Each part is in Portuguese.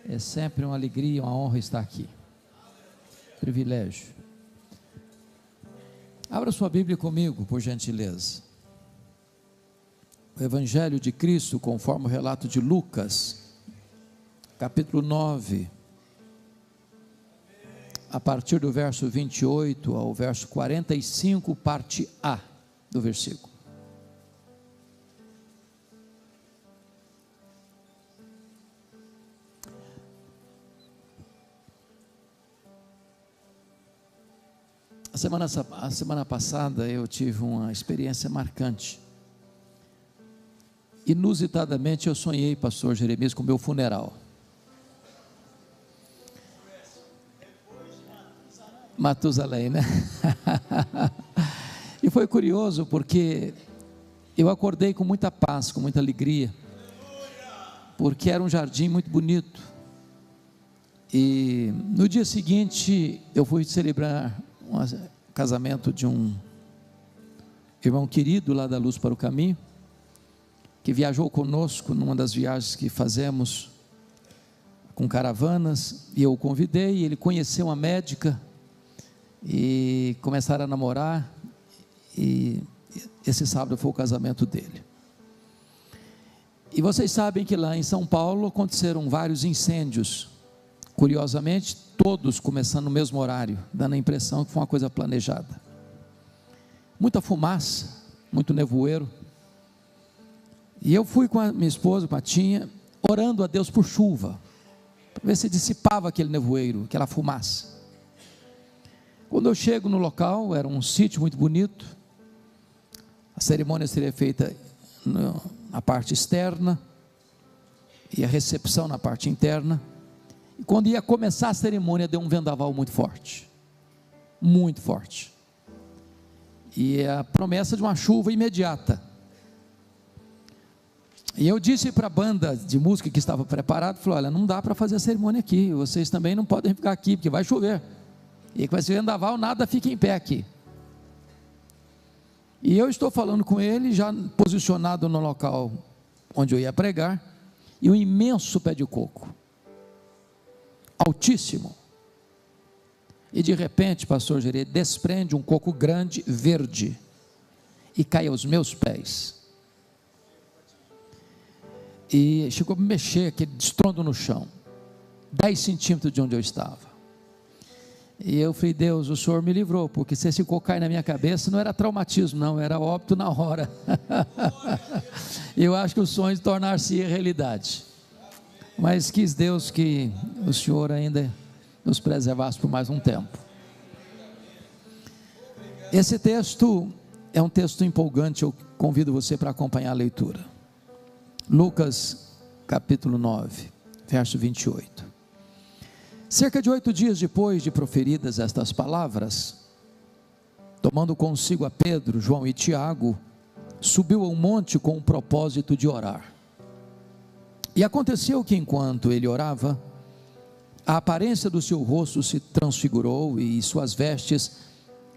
É sempre uma alegria, uma honra estar aqui. Privilégio. Abra sua Bíblia comigo, por gentileza. O Evangelho de Cristo, conforme o relato de Lucas, capítulo 9, a partir do verso 28 ao verso 45, parte A do versículo. A semana passada eu tive uma experiência marcante. Inusitadamente eu sonhei, pastor Jeremias, com o meu funeral. Matusalém, né? E foi curioso porque eu acordei com muita paz, com muita alegria, porque era um jardim muito bonito. E no dia seguinte eu fui celebrar um casamento de um irmão querido lá da Luz para o Caminho, que viajou conosco numa das viagens que fazemos com caravanas, e eu o convidei. Ele conheceu uma médica e começaram a namorar, e esse sábado foi o casamento dele. E vocês sabem que lá em São Paulo aconteceram vários incêndios, curiosamente todos começando no mesmo horário, dando a impressão que foi uma coisa planejada. Muita fumaça, muito nevoeiro. E eu fui com a minha esposa, com a Tinha, orando a Deus por chuva, para ver se dissipava aquele nevoeiro, aquela fumaça. Quando eu chego no local, era um sítio muito bonito. A cerimônia seria feita na parte externa e a recepção na parte interna. E quando ia começar a cerimônia, deu um vendaval muito forte, muito forte, e a promessa de uma chuva imediata. E eu disse para a banda de música que estava preparada, falou: olha, não dá para fazer a cerimônia aqui, vocês também não podem ficar aqui, porque vai chover, e com esse vendaval nada fica em pé aqui. E eu estou falando com ele, já posicionado no local onde eu ia pregar, e um imenso pé de coco, altíssimo, e de repente, pastor Gerê, desprende um coco grande, verde, e cai aos meus pés, e chegou a me mexer, aquele estrondo no chão, 10 centímetros de onde eu estava. E eu falei: Deus, o Senhor me livrou, porque se esse coco cair na minha cabeça, não era traumatismo não, era óbito na hora. Eu acho que o sonho tornar-se realidade, mas quis Deus que o Senhor ainda nos preservasse por mais um tempo. Esse texto é um texto empolgante, eu convido você para acompanhar a leitura. Lucas capítulo 9, verso 28. Cerca de 8 dias depois de proferidas estas palavras, tomando consigo a Pedro, João e Tiago, subiu a um monte com o propósito de orar. E aconteceu que enquanto ele orava, a aparência do seu rosto se transfigurou e suas vestes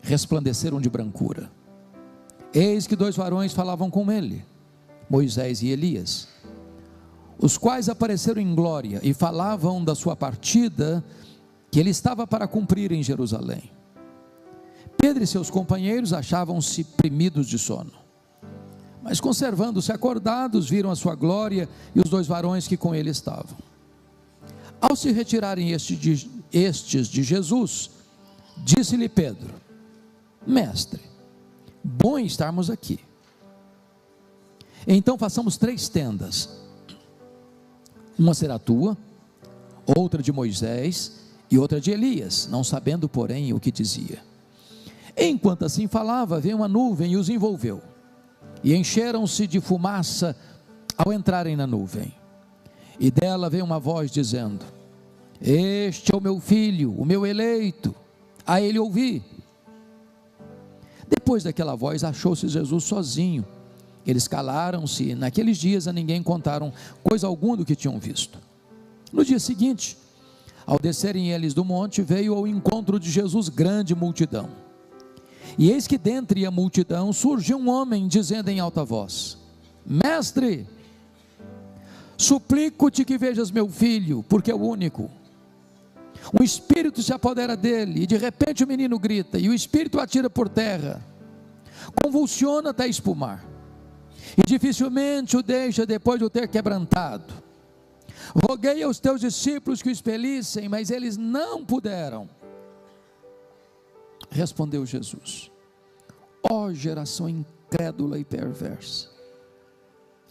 resplandeceram de brancura. Eis que 2 varões falavam com ele, Moisés e Elias, os quais apareceram em glória e falavam da sua partida, que ele estava para cumprir em Jerusalém. Pedro e seus companheiros achavam-se primidos de sono, mas conservando-se acordados, viram a sua glória e os 2 varões que com ele estavam. Ao se retirarem estes de Jesus, disse-lhe Pedro: Mestre, bom estarmos aqui. Então façamos 3 tendas, uma será tua, outra de Moisés e outra de Elias, não sabendo porém o que dizia. Enquanto assim falava, veio uma nuvem e os envolveu, e encheram-se de fumaça ao entrarem na nuvem, e dela veio uma voz dizendo: Este é o meu filho, o meu eleito, a ele ouvi. Depois daquela voz, achou-se Jesus sozinho. Eles calaram-se, e naqueles dias a ninguém contaram coisa alguma do que tinham visto. No dia seguinte, ao descerem eles do monte, veio ao encontro de Jesus grande multidão. E eis que dentre a multidão surgiu um homem, dizendo em alta voz: Mestre, Suplico-te que vejas meu filho, porque é o único. Um espírito se apodera dele, e de repente o menino grita, e o espírito atira por terra, convulsiona até espumar, e dificilmente o deixa depois de o ter quebrantado. Roguei aos teus discípulos que o expelissem, mas eles não puderam. Respondeu Jesus: ó geração incrédula e perversa,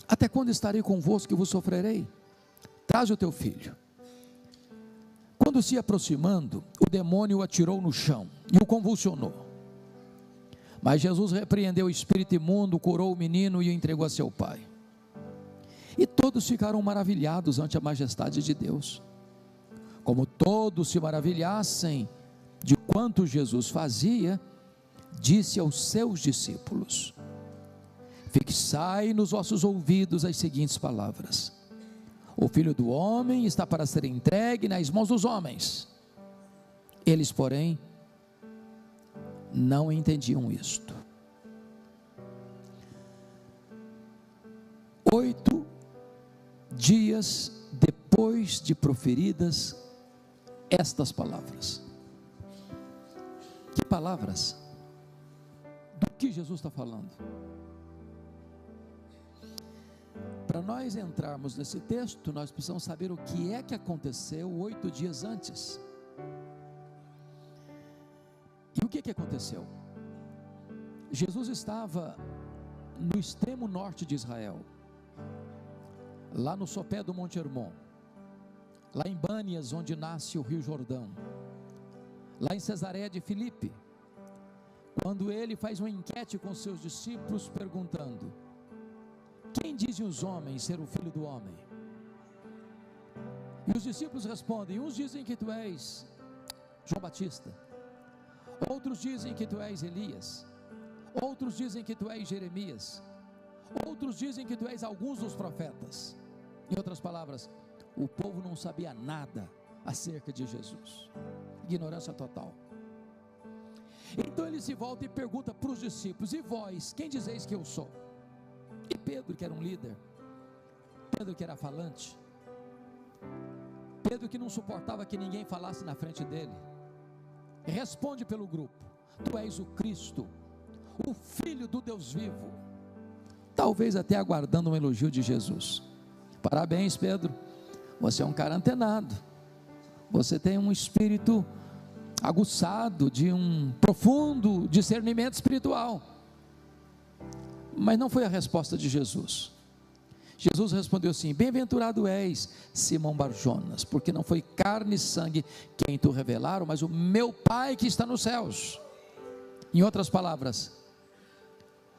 até quando estarei convosco e vos sofrerei? Traze o teu filho. Quando se aproximando, o demônio o atirou no chão e o convulsionou. Mas Jesus repreendeu o espírito imundo, curou o menino e o entregou a seu pai. E todos ficaram maravilhados ante a majestade de Deus. Como todos se maravilhassem de quanto Jesus fazia, disse aos seus discípulos: fixai nos vossos ouvidos as seguintes palavras: o Filho do Homem está para ser entregue nas mãos dos homens. Eles, porém, não entendiam isto. 8 dias depois de proferidas estas palavras. Que palavras? Do que Jesus está falando? Para nós entrarmos nesse texto, nós precisamos saber o que é que aconteceu 8 dias antes. E o que aconteceu? Jesus estava no extremo norte de Israel, lá no sopé do Monte Hermon, lá em Bânias, onde nasce o Rio Jordão, lá em Cesareia de Filipe, quando ele faz uma enquete com seus discípulos perguntando: quem dizem os homens ser o Filho do Homem? E os discípulos respondem: uns dizem que tu és João Batista, outros dizem que tu és Elias, outros dizem que tu és Jeremias, outros dizem que tu és alguns dos profetas. Em outras palavras, o povo não sabia nada acerca de Jesus, ignorância total. Então ele se volta e pergunta para os discípulos: e vós, quem dizeis que eu sou? E Pedro, que era um líder, Pedro que era falante, Pedro que não suportava que ninguém falasse na frente dele, responde pelo grupo: tu és o Cristo, o Filho do Deus vivo. Talvez até aguardando um elogio de Jesus. Parabéns, Pedro, você é um cara antenado, você tem um espírito aguçado, de um profundo discernimento espiritual. Mas não foi a resposta de Jesus. Jesus respondeu assim: bem-aventurado és, Simão Barjonas, porque não foi carne e sangue quem tu revelaram, mas o meu Pai que está nos céus. Em outras palavras,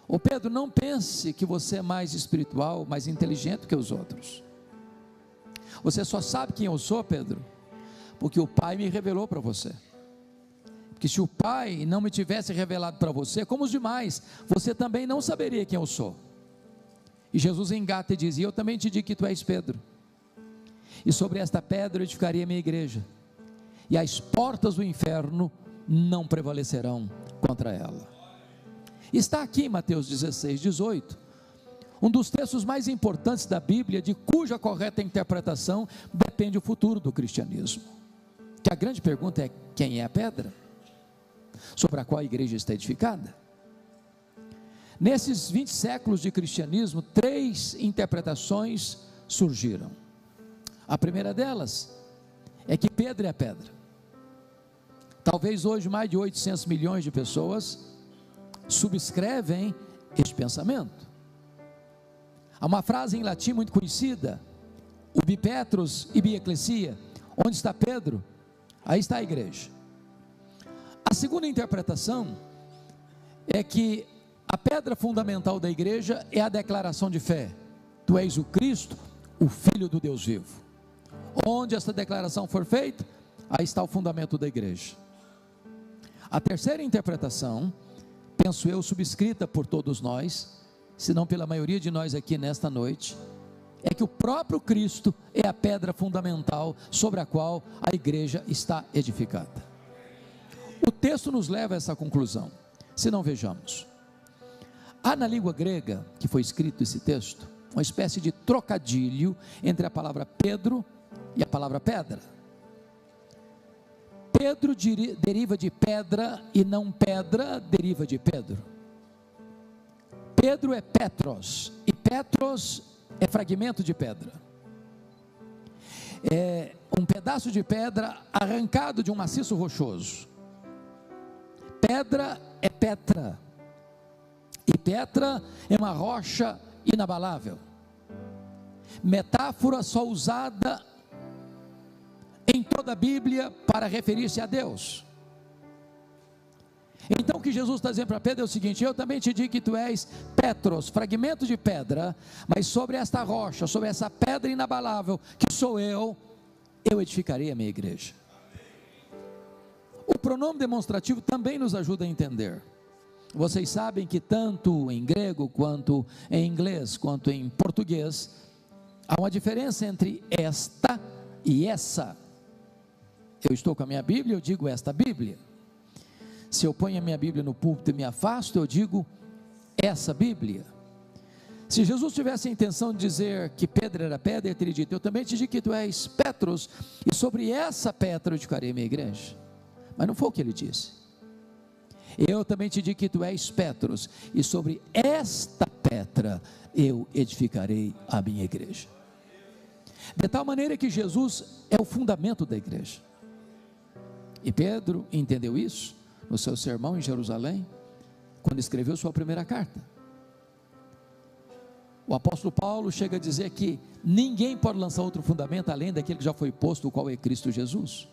ô Pedro, não pense que você é mais espiritual, mais inteligente que os outros. Você só sabe quem eu sou, Pedro, porque o Pai me revelou para você. Porque se o Pai não me tivesse revelado para você, como os demais, você também não saberia quem eu sou. E Jesus engata e diz: e eu também te digo que tu és Pedro, e sobre esta pedra eu edificarei a minha igreja, e as portas do inferno não prevalecerão contra ela. Está aqui em Mateus 16, 18, um dos textos mais importantes da Bíblia, de cuja correta interpretação depende o futuro do cristianismo. Que a grande pergunta é: quem é a pedra sobre a qual a igreja está edificada? Nesses 20 séculos de cristianismo, 3 interpretações surgiram. A primeira delas é que Pedro é a pedra. Talvez hoje mais de 800 milhões de pessoas subscrevem este pensamento. Há uma frase em latim muito conhecida: ubi Petrus ibi ecclesia. Onde está Pedro, aí está a igreja. A segunda interpretação é que a pedra fundamental da igreja é a declaração de fé: tu és o Cristo, o Filho do Deus vivo. Onde essa declaração for feita, aí está o fundamento da igreja. A terceira interpretação, penso eu, subscrita por todos nós, se não pela maioria de nós aqui nesta noite, é que o próprio Cristo é a pedra fundamental sobre a qual a igreja está edificada. O texto nos leva a essa conclusão. Se não, vejamos. Há na língua grega que foi escrito esse texto uma espécie de trocadilho entre a palavra Pedro e a palavra pedra. Pedro deriva de pedra e não pedra deriva de Pedro. Pedro é Petros e Petros é fragmento de pedra. É um pedaço de pedra arrancado de um maciço rochoso. Pedra é Petra e Petra é uma rocha inabalável. Metáfora só usada em toda a Bíblia para referir-se a Deus. Então o que Jesus está dizendo para Pedro é o seguinte: eu também te digo que tu és Petros, fragmento de pedra, mas sobre esta rocha, sobre essa pedra inabalável, que sou eu edificarei a minha igreja. O pronome demonstrativo também nos ajuda a entender. Vocês sabem que tanto em grego, quanto em inglês, quanto em português, há uma diferença entre esta e essa. Eu estou com a minha Bíblia, eu digo esta Bíblia. Se eu ponho a minha Bíblia no púlpito e me afasto, eu digo essa Bíblia. Se Jesus tivesse a intenção de dizer que Pedro era pedra, ele teria dito: eu também te digo que tu és Petros, e sobre essa pedra eu edificarei a minha igreja. Mas não foi o que ele disse. Eu também te digo que tu és Petros, e sobre esta pedra eu edificarei a minha igreja. De tal maneira que Jesus é o fundamento da igreja. E Pedro entendeu isso no seu sermão em Jerusalém, quando escreveu sua primeira carta. O apóstolo Paulo chega a dizer que ninguém pode lançar outro fundamento além daquele que já foi posto, o qual é Cristo Jesus.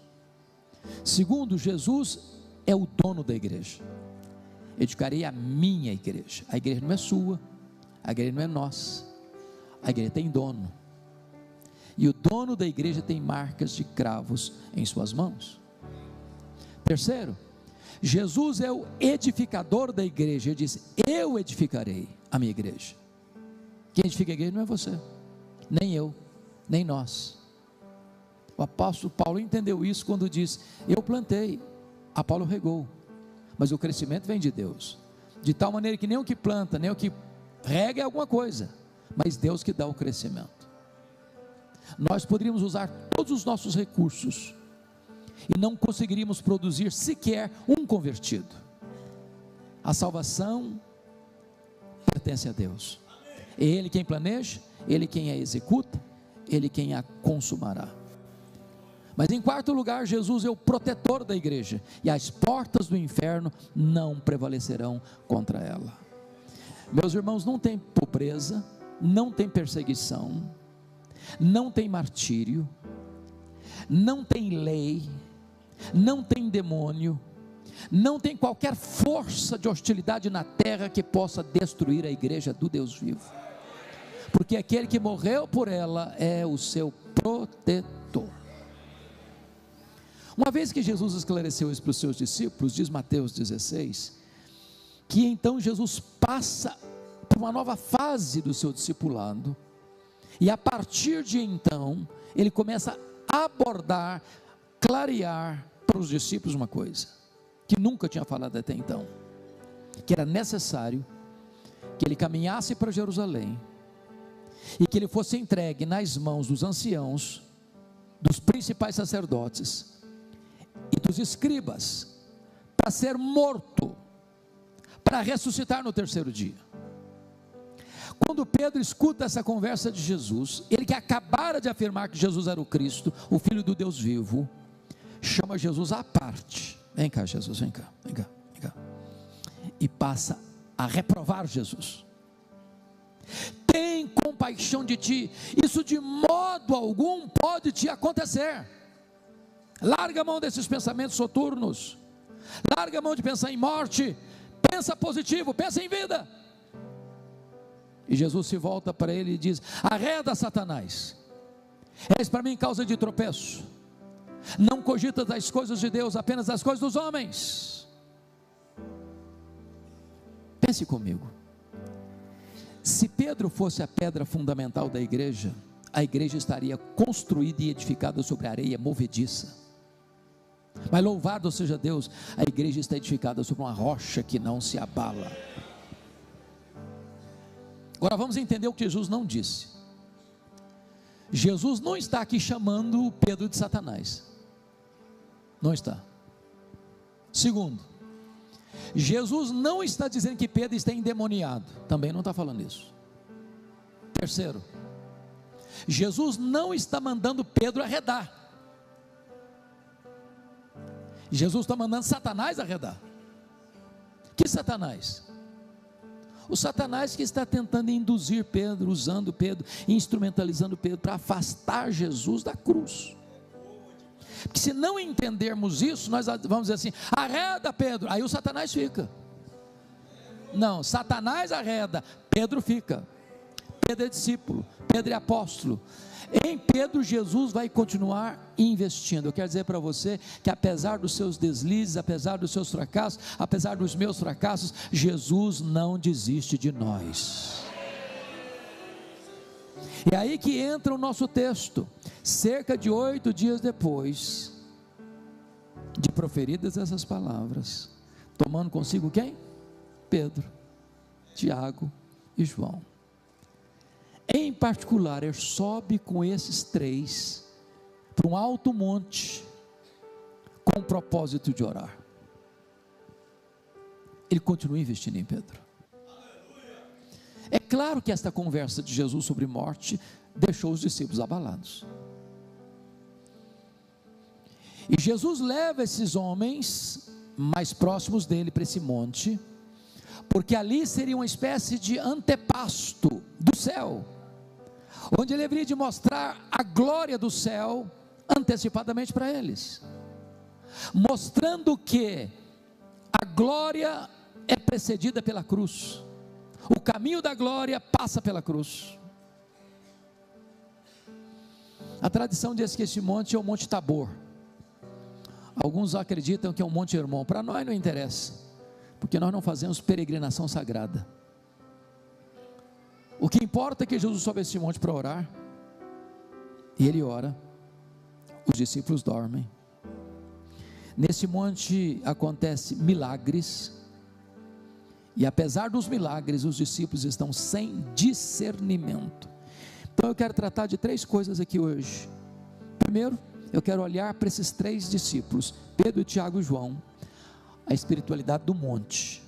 Segundo, Jesus é o dono da igreja. Edificarei a minha igreja. A igreja não é sua, a igreja não é nossa, a igreja tem dono, e o dono da igreja tem marcas de cravos em suas mãos. Terceiro, Jesus é o edificador da igreja. Ele disse: eu edificarei a minha igreja. Quem edifica a igreja não é você, nem eu, nem nós. O apóstolo Paulo entendeu isso quando diz: eu plantei, Apolo regou, mas o crescimento vem de Deus. De tal maneira que nem o que planta, nem o que rega é alguma coisa, mas Deus que dá o crescimento. Nós poderíamos usar todos os nossos recursos e não conseguiríamos produzir sequer um convertido. A salvação pertence a Deus. É Ele quem planeja, Ele quem a executa, Ele quem a consumará. Mas em quarto lugar, Jesus é o protetor da igreja, e as portas do inferno não prevalecerão contra ela. Meus irmãos, não tem pobreza, não tem perseguição, não tem martírio, não tem lei, não tem demônio, não tem qualquer força de hostilidade na terra que possa destruir a igreja do Deus vivo, porque aquele que morreu por ela é o seu protetor. Uma vez que Jesus esclareceu isso para os seus discípulos, diz Mateus 16, que então Jesus passa por uma nova fase do seu discipulado, e a partir de então, ele começa a abordar, clarear para os discípulos uma coisa, que nunca tinha falado até então, que era necessário que ele caminhasse para Jerusalém, e que ele fosse entregue nas mãos dos anciãos, dos principais sacerdotes e dos escribas, para ser morto, para ressuscitar no terceiro dia. Quando Pedro escuta essa conversa de Jesus, ele que acabara de afirmar que Jesus era o Cristo, o Filho do Deus vivo, chama Jesus à parte. Vem cá, Jesus, vem cá, vem cá, vem cá. E passa a reprovar Jesus. Tem compaixão de ti, isso de modo algum pode te acontecer. Larga a mão desses pensamentos soturnos, larga a mão de pensar em morte, pensa positivo, pensa em vida. E Jesus se volta para ele e diz: arreda, Satanás, és para mim causa de tropeço, não cogita das coisas de Deus, apenas das coisas dos homens. Pense comigo, se Pedro fosse a pedra fundamental da igreja, a igreja estaria construída e edificada sobre areia movediça. Mas louvado seja Deus, a igreja está edificada sobre uma rocha que não se abala. Agora vamos entender o que Jesus não disse. Jesus não está aqui chamando Pedro de Satanás. Não está. Segundo, Jesus não está dizendo que Pedro está endemoniado. Também não está falando isso. Terceiro, Jesus não está mandando Pedro arredar. Jesus está mandando Satanás arredar. Que Satanás? O Satanás que está tentando induzir Pedro, usando Pedro, instrumentalizando Pedro para afastar Jesus da cruz. Porque se não entendermos isso, nós vamos dizer assim: arreda Pedro, aí o Satanás fica. Não, Satanás arreda, Pedro fica. Pedro é discípulo, Pedro é apóstolo. Em Pedro, Jesus vai continuar investindo. Eu quero dizer para você que apesar dos seus deslizes, apesar dos seus fracassos, apesar dos meus fracassos, Jesus não desiste de nós. E aí que entra o nosso texto. Cerca de 8 dias depois de proferidas essas palavras, tomando consigo quem? Pedro, Tiago e João. Em particular, ele sobe com esses 3 para um alto monte, com o propósito de orar. Ele continua investindo em Pedro. É claro que esta conversa de Jesus sobre morte deixou os discípulos abalados. E Jesus leva esses homens mais próximos dele para esse monte, porque ali seria uma espécie de antepasto do céu, onde ele haveria de mostrar a glória do céu antecipadamente para eles, mostrando que a glória é precedida pela cruz, o caminho da glória passa pela cruz. A tradição diz que esse monte é o Monte Tabor. Alguns acreditam que é um Monte Hermon. Para nós não interessa, porque nós não fazemos peregrinação sagrada. O que importa é que Jesus sobe esse monte para orar, e ele ora, os discípulos dormem. Nesse monte acontecem milagres, e apesar dos milagres, os discípulos estão sem discernimento. Então eu quero tratar de 3 coisas aqui hoje. Primeiro, eu quero olhar para esses 3 discípulos, Pedro, Tiago e João, a espiritualidade do monte.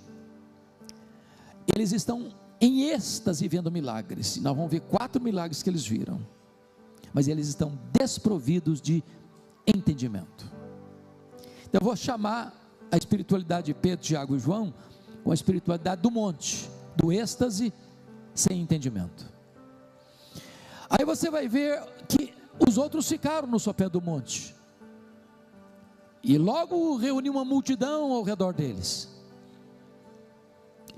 Eles estão em êxtase vendo milagres. Nós vamos ver 4 milagres que eles viram, mas eles estão desprovidos de entendimento. Então eu vou chamar a espiritualidade de Pedro, Tiago e João com a espiritualidade do monte, do êxtase sem entendimento. Aí você vai ver que os outros ficaram no sopé do monte, e logo reuniu uma multidão ao redor deles.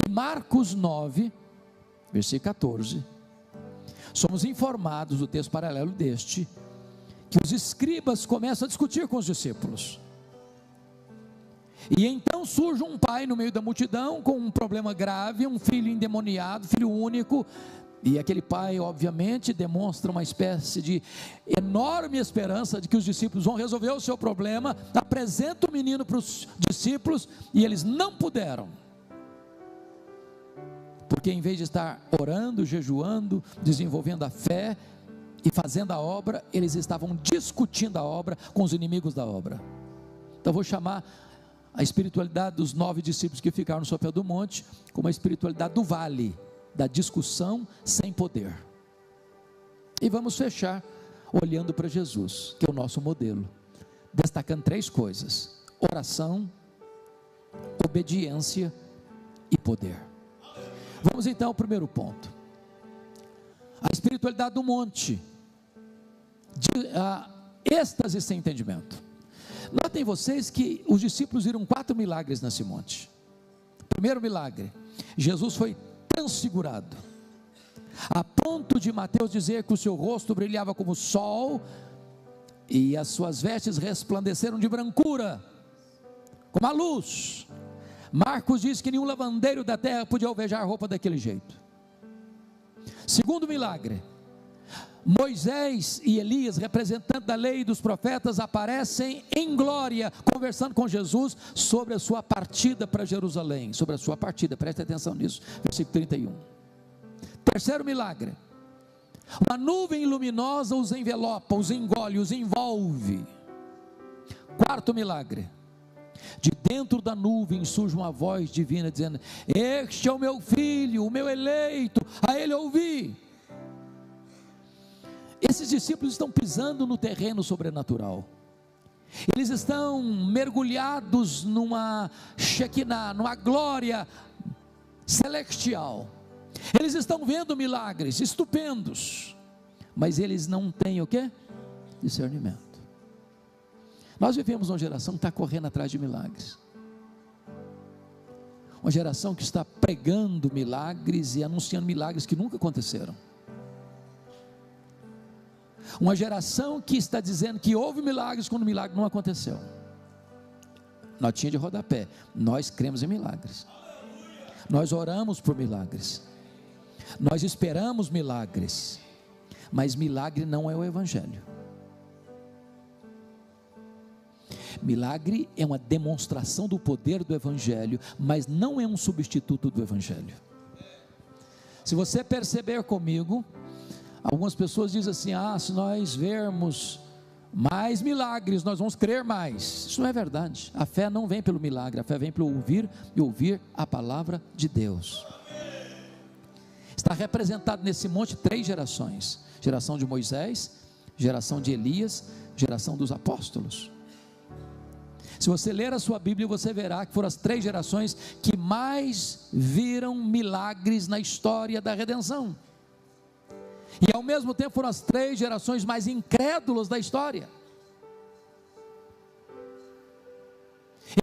Em Marcos 9, versículo 14, somos informados do texto paralelo deste, que os escribas começam a discutir com os discípulos, e então surge um pai no meio da multidão, com um problema grave, um filho endemoniado, filho único, e aquele pai obviamente demonstra uma espécie de enorme esperança de que os discípulos vão resolver o seu problema, apresenta o menino para os discípulos, e eles não puderam, porque em vez de estar orando, jejuando, desenvolvendo a fé e fazendo a obra, eles estavam discutindo a obra com os inimigos da obra. Então vou chamar a espiritualidade dos 9 discípulos que ficaram no sopé do monte como a espiritualidade do vale, da discussão sem poder. E vamos fechar olhando para Jesus, que é o nosso modelo, destacando 3 coisas: oração, obediência e poder. Vamos então ao primeiro ponto, a espiritualidade do monte, êxtase sem entendimento. Notem vocês que os discípulos viram 4 milagres nesse monte. Primeiro milagre, Jesus foi transfigurado, a ponto de Mateus dizer que o seu rosto brilhava como o sol, e as suas vestes resplandeceram de brancura, como a luz. Marcos diz que nenhum lavandeiro da terra podia alvejar a roupa daquele jeito. Segundo milagre, Moisés e Elias, representantes da lei e dos profetas, aparecem em glória, conversando com Jesus sobre a sua partida para Jerusalém, sobre a sua partida, preste atenção nisso, versículo 31. Terceiro milagre: uma nuvem luminosa os envelopa, os engole, os envolve. Quarto milagre: de dentro da nuvem surge uma voz divina dizendo: este é o meu filho, o meu eleito, a ele ouvi. Esses discípulos estão pisando no terreno sobrenatural. Eles estão mergulhados numa Shekinah, numa glória celestial. Eles estão vendo milagres estupendos, mas eles não têm o quê? Discernimento. Nós vivemos uma geração que está correndo atrás de milagres, uma geração que está pregando milagres e anunciando milagres que nunca aconteceram, uma geração que está dizendo que houve milagres quando o milagre não aconteceu. Notinha de rodapé: nós cremos em milagres, nós oramos por milagres, nós esperamos milagres, mas milagre não é o evangelho. Milagre é uma demonstração do poder do evangelho, mas não é um substituto do evangelho. Se você perceber comigo, algumas pessoas dizem assim: se nós vermos mais milagres, nós vamos crer mais. Isso não é verdade. A fé não vem pelo milagre, a fé vem pelo ouvir e ouvir a palavra de Deus. Está representado nesse monte 3 gerações: geração de Moisés, geração de Elias, geração dos apóstolos. Se você ler a sua Bíblia, você verá que foram as 3 gerações que mais viram milagres na história da redenção, e ao mesmo tempo foram as 3 gerações mais incrédulas da história.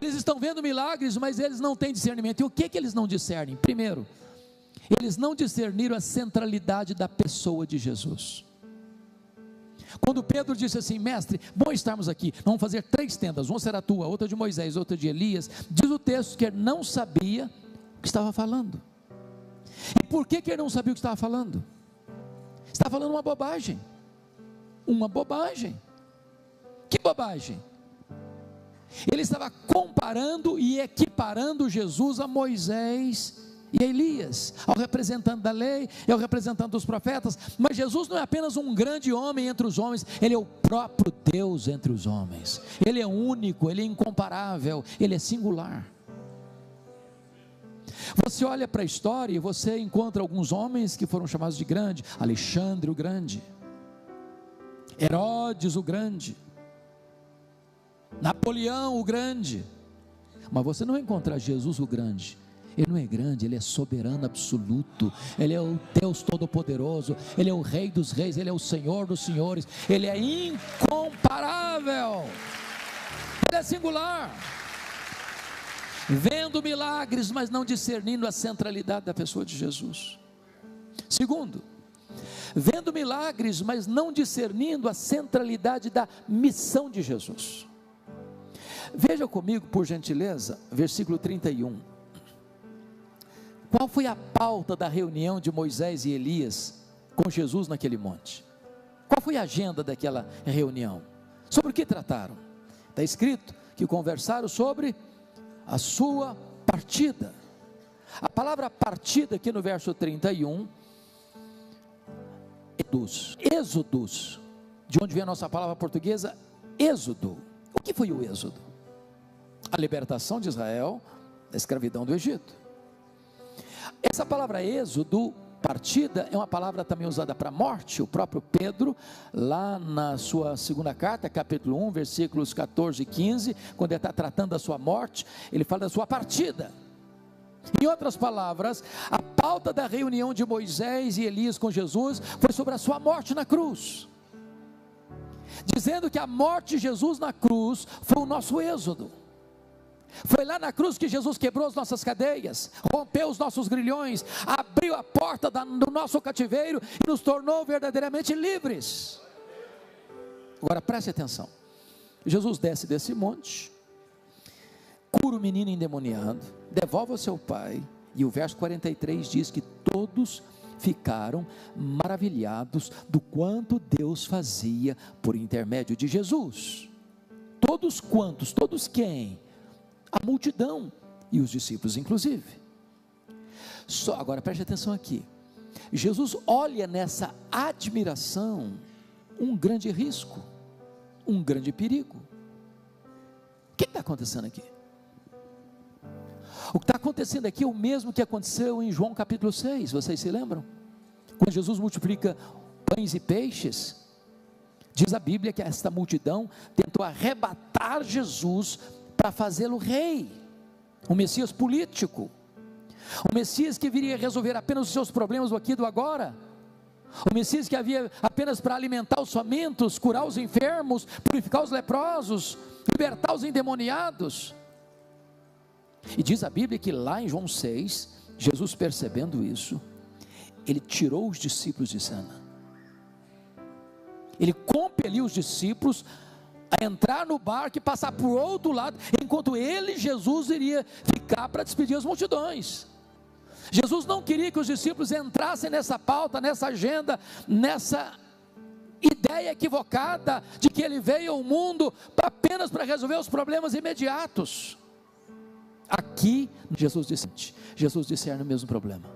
Eles estão vendo milagres, mas eles não têm discernimento. E o que eles não discernem? Primeiro, eles não discerniram a centralidade da pessoa de Jesus. Quando Pedro disse assim: mestre, bom estarmos aqui, vamos fazer 3 tendas, uma será tua, outra de Moisés, outra de Elias. Diz o texto que ele não sabia o que estava falando. E por que ele não sabia o que estava falando? Estava falando uma bobagem. Uma bobagem. Que bobagem? Ele estava comparando e equiparando Jesus a Moisés e a Elias, ao representante da lei e ao representante dos profetas. Mas Jesus não é apenas um grande homem entre os homens, Ele é o próprio Deus entre os homens. Ele é único, Ele é incomparável, Ele é singular. Você olha para a história e você encontra alguns homens que foram chamados de grande: Alexandre o Grande, Herodes o Grande, Napoleão o Grande. Mas você não vai encontrar Jesus o Grande. Ele não é grande, Ele é soberano absoluto, Ele é o Deus todo-poderoso, Ele é o Rei dos reis, Ele é o Senhor dos senhores, Ele é incomparável, Ele é singular. Vendo milagres, mas não discernindo a centralidade da pessoa de Jesus. Segundo, vendo milagres, mas não discernindo a centralidade da missão de Jesus. Veja comigo, por gentileza, versículo 31. Qual foi a pauta da reunião de Moisés e Elias com Jesus naquele monte? Qual foi a agenda daquela reunião? Sobre o que trataram? Está escrito que conversaram sobre a sua partida. A palavra partida aqui no verso 31, êxodos, de onde vem a nossa palavra portuguesa, êxodo. O que foi o êxodo? A libertação de Israel da escravidão do Egito. Essa palavra êxodo, partida, é uma palavra também usada para morte. O próprio Pedro, lá na sua segunda carta, capítulo 1, versículos 14 e 15, quando ele está tratando da sua morte, ele fala da sua partida. Em outras palavras, a pauta da reunião de Moisés e Elias com Jesus foi sobre a sua morte na cruz, dizendo que a morte de Jesus na cruz foi o nosso êxodo. Foi lá na cruz que Jesus quebrou as nossas cadeias, rompeu os nossos grilhões, abriu a porta do nosso cativeiro e nos tornou verdadeiramente livres. Agora preste atenção: Jesus desce desse monte, cura o menino endemoniado, devolve ao seu pai, e o verso 43 diz que todos ficaram maravilhados do quanto Deus fazia por intermédio de Jesus. Todos quantos? Todos quem? A multidão e os discípulos inclusive. Agora preste atenção aqui: Jesus olha nessa admiração um grande risco, um grande perigo. O que está acontecendo aqui? O que está acontecendo aqui é o mesmo que aconteceu em João capítulo 6, vocês se lembram? Quando Jesus multiplica pães e peixes, diz a Bíblia que esta multidão tentou arrebatar Jesus para fazê-lo rei, um Messias político, um Messias que viria resolver apenas os seus problemas do aqui e do agora, o Messias que havia apenas para alimentar os famintos, curar os enfermos, purificar os leprosos, libertar os endemoniados. E diz a Bíblia que lá em João 6, Jesus percebendo isso, ele tirou os discípulos de cena, ele compeliu os discípulos a entrar no barco e passar por outro lado, enquanto ele, Jesus, iria ficar para despedir as multidões. Jesus não queria que os discípulos entrassem nessa pauta, nessa agenda, nessa ideia equivocada de que ele veio ao mundo apenas para resolver os problemas imediatos. Aqui Jesus discerne o mesmo problema.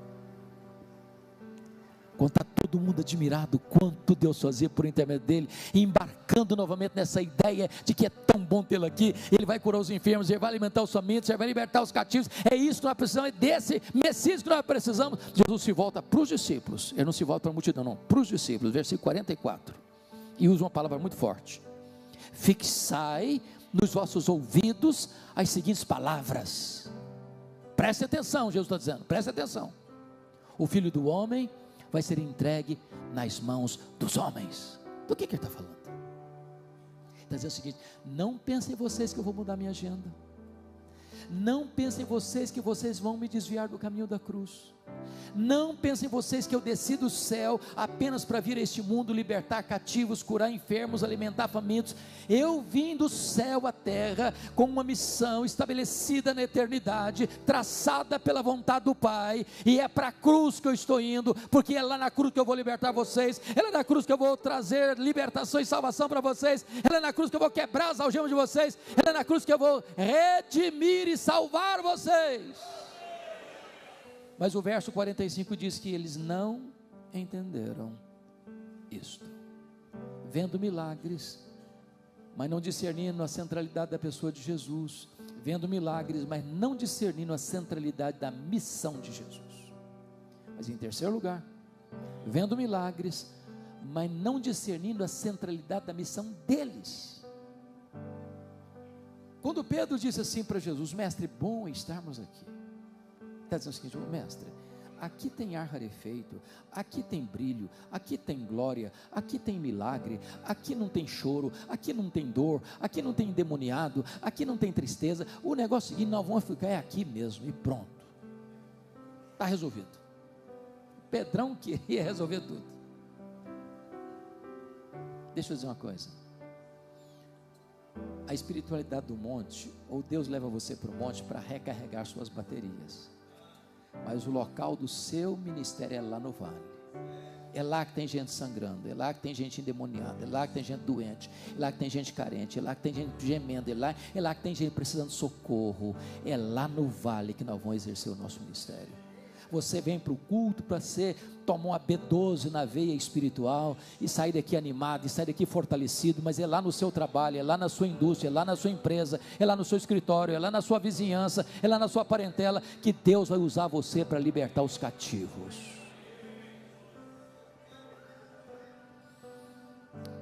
Quando está todo mundo admirado quanto Deus fazia por intermédio dele, embarcando novamente nessa ideia de que é tão bom tê-lo aqui, ele vai curar os enfermos, ele vai alimentar os famintos, ele vai libertar os cativos, é isso que nós precisamos, é desse Messias que nós precisamos. Jesus se volta para os discípulos, ele não se volta para a multidão não, para os discípulos, versículo 44, e usa uma palavra muito forte: fixai nos vossos ouvidos as seguintes palavras. Preste atenção, Jesus está dizendo, preste atenção: o Filho do Homem vai ser entregue nas mãos dos homens. Do que ele está falando? Ele está dizendo o seguinte: não pensem vocês que eu vou mudar minha agenda, não pensem vocês que vocês vão me desviar do caminho da cruz, não pensem vocês que eu desci do céu apenas para vir a este mundo libertar cativos, curar enfermos, alimentar famintos. Eu vim do céu à terra com uma missão estabelecida na eternidade, traçada pela vontade do Pai, e é para a cruz que eu estou indo, porque é lá na cruz que eu vou libertar vocês, é lá na cruz que eu vou trazer libertação e salvação para vocês, é lá na cruz que eu vou quebrar as algemas de vocês, é lá na cruz que eu vou redimir e salvar vocês. Mas o verso 45 diz que eles não entenderam isto, vendo milagres, mas não discernindo a centralidade da pessoa de Jesus, vendo milagres, mas não discernindo a centralidade da missão de Jesus. Mas em terceiro lugar, vendo milagres, mas não discernindo a centralidade da missão deles. Quando Pedro disse assim para Jesus: mestre, bom estarmos aqui, está dizendo o seguinte: mestre, aqui tem ar rarefeito, aqui tem brilho, aqui tem glória, aqui tem milagre, aqui não tem choro, aqui não tem dor, aqui não tem endemoniado, aqui não tem tristeza. O negócio seguinte, nós vamos ficar aqui mesmo e pronto, está resolvido. Pedrão queria resolver tudo. Deixa eu dizer uma coisa: a espiritualidade do monte, ou Deus leva você para o monte para recarregar suas baterias, mas o local do seu ministério é lá no vale. É lá que tem gente sangrando, é lá que tem gente endemoniada, é lá que tem gente doente, é lá que tem gente carente, é lá que tem gente gemendo, é lá que tem gente precisando de socorro. É lá no vale que nós vamos exercer o nosso ministério. Você vem para o culto para tomar uma B12 na veia espiritual e sair daqui animado, e sair daqui fortalecido, mas é lá no seu trabalho, é lá na sua indústria, é lá na sua empresa, é lá no seu escritório, é lá na sua vizinhança, é lá na sua parentela, que Deus vai usar você para libertar os cativos.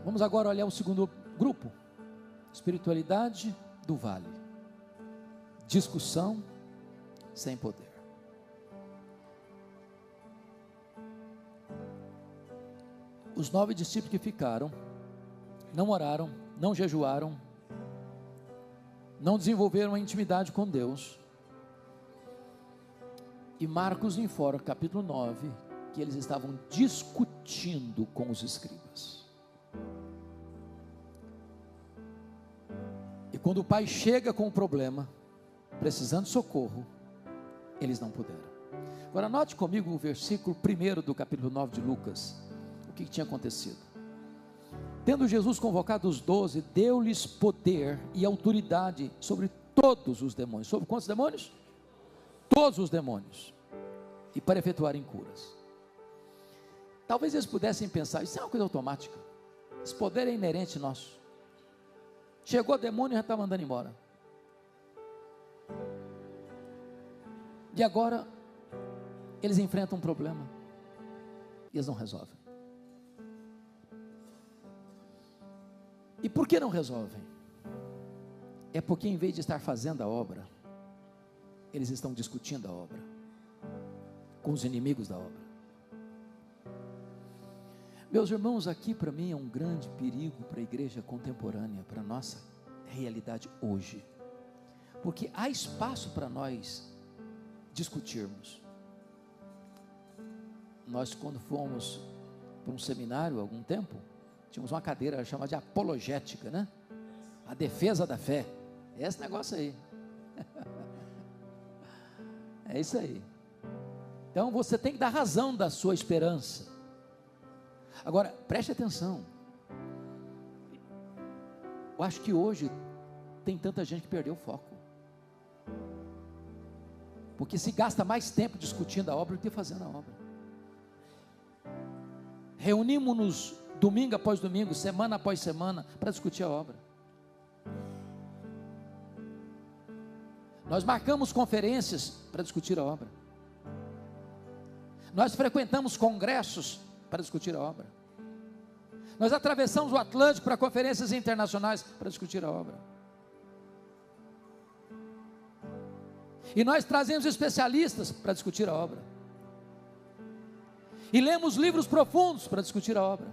Vamos agora olhar o segundo grupo: espiritualidade do vale, discussão sem poder. Os 9 discípulos que ficaram, não oraram, não jejuaram, não desenvolveram a intimidade com Deus. E Marcos informa, capítulo 9, que eles estavam discutindo com os escribas. E quando o pai chega com o problema, precisando de socorro, eles não puderam. Agora note comigo o versículo 1 do capítulo 9 de Lucas. O que tinha acontecido? Tendo Jesus convocado os 12, deu-lhes poder e autoridade sobre todos os demônios. Sobre quantos demônios? Todos os demônios. E para efetuarem curas. Talvez eles pudessem pensar, isso é uma coisa automática, esse poder é inerente nosso. Chegou o demônio e já está mandando embora. E agora, eles enfrentam um problema, e eles não resolvem. E por que não resolvem? É porque em vez de estar fazendo a obra, eles estão discutindo a obra, com os inimigos da obra. Meus irmãos, aqui para mim é um grande perigo para a igreja contemporânea, para a nossa realidade hoje, porque há espaço para nós discutirmos. Nós, quando fomos para um seminário há algum tempo, tínhamos uma cadeira chamada de apologética, né? A defesa da fé, é esse negócio aí. É isso aí. Então você tem que dar razão da sua esperança. Agora, preste atenção. Eu acho que hoje tem tanta gente que perdeu o foco, porque se gasta mais tempo discutindo a obra do que fazendo a obra. Reunimos-nos domingo após domingo, semana após semana, para discutir a obra. Nós marcamos conferências para discutir a obra. Nós frequentamos congressos para discutir a obra. Nós atravessamos o Atlântico para conferências internacionais para discutir a obra. E nós trazemos especialistas para discutir a obra. E lemos livros profundos para discutir a obra.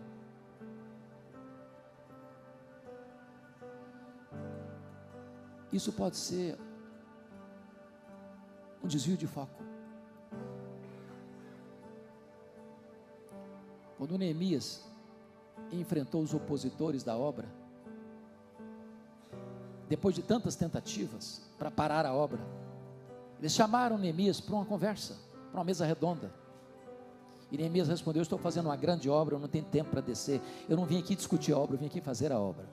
Isso pode ser um desvio de foco. Quando Neemias enfrentou os opositores da obra, depois de tantas tentativas para parar a obra, eles chamaram Neemias para uma conversa, para uma mesa redonda. E Neemias respondeu: eu estou fazendo uma grande obra, eu não tenho tempo para descer, eu não vim aqui discutir a obra, eu vim aqui fazer a obra.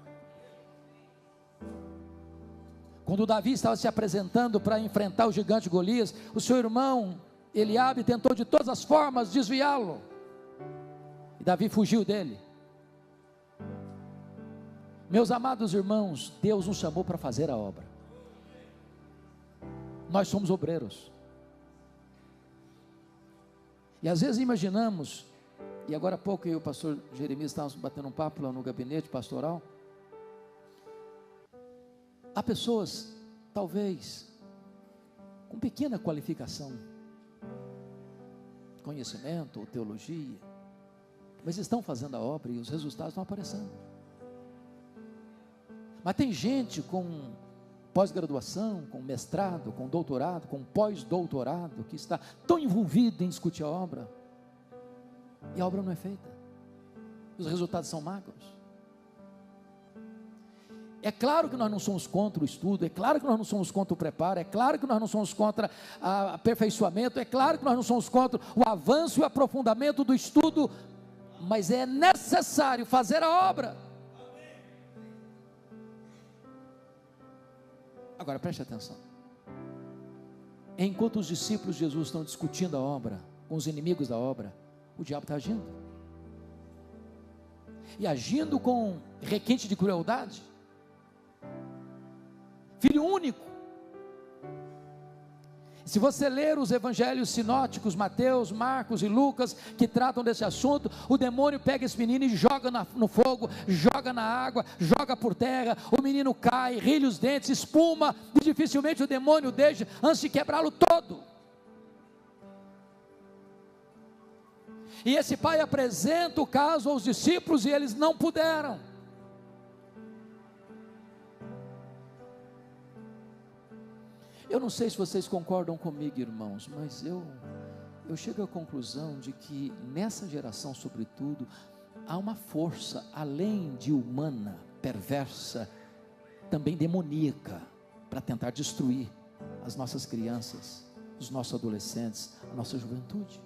Quando Davi estava se apresentando para enfrentar o gigante Golias, o seu irmão Eliabe tentou de todas as formas desviá-lo, e Davi fugiu dele. Meus amados irmãos, Deus nos chamou para fazer a obra. Nós somos obreiros. E às vezes imaginamos, e agora há pouco eu e o pastor Jeremias estávamos batendo um papo lá no gabinete pastoral. Há pessoas, talvez, com pequena qualificação, conhecimento ou teologia, mas estão fazendo a obra e os resultados estão aparecendo. Mas tem gente com pós-graduação, com mestrado, com doutorado, com pós-doutorado, que está tão envolvido em discutir a obra, e a obra não é feita, os resultados são magros. É claro que nós não somos contra o estudo, é claro que nós não somos contra o preparo, é claro que nós não somos contra o aperfeiçoamento, é claro que nós não somos contra o avanço e o aprofundamento do estudo, mas é necessário fazer a obra. Agora preste atenção, enquanto os discípulos de Jesus estão discutindo a obra com os inimigos da obra, o diabo está agindo, e agindo com requinte de crueldade. Filho único. Se você ler os evangelhos sinóticos, Mateus, Marcos e Lucas, que tratam desse assunto, o demônio pega esse menino e joga no fogo, joga na água, joga por terra, o menino cai, rilha os dentes, espuma, e dificilmente o demônio deixa, antes de quebrá-lo todo. E esse pai apresenta o caso aos discípulos e eles não puderam. Eu não sei se vocês concordam comigo, irmãos, mas eu chego à conclusão de que nessa geração, sobretudo, há uma força além de humana, perversa, também demoníaca, para tentar destruir as nossas crianças, os nossos adolescentes, a nossa juventude.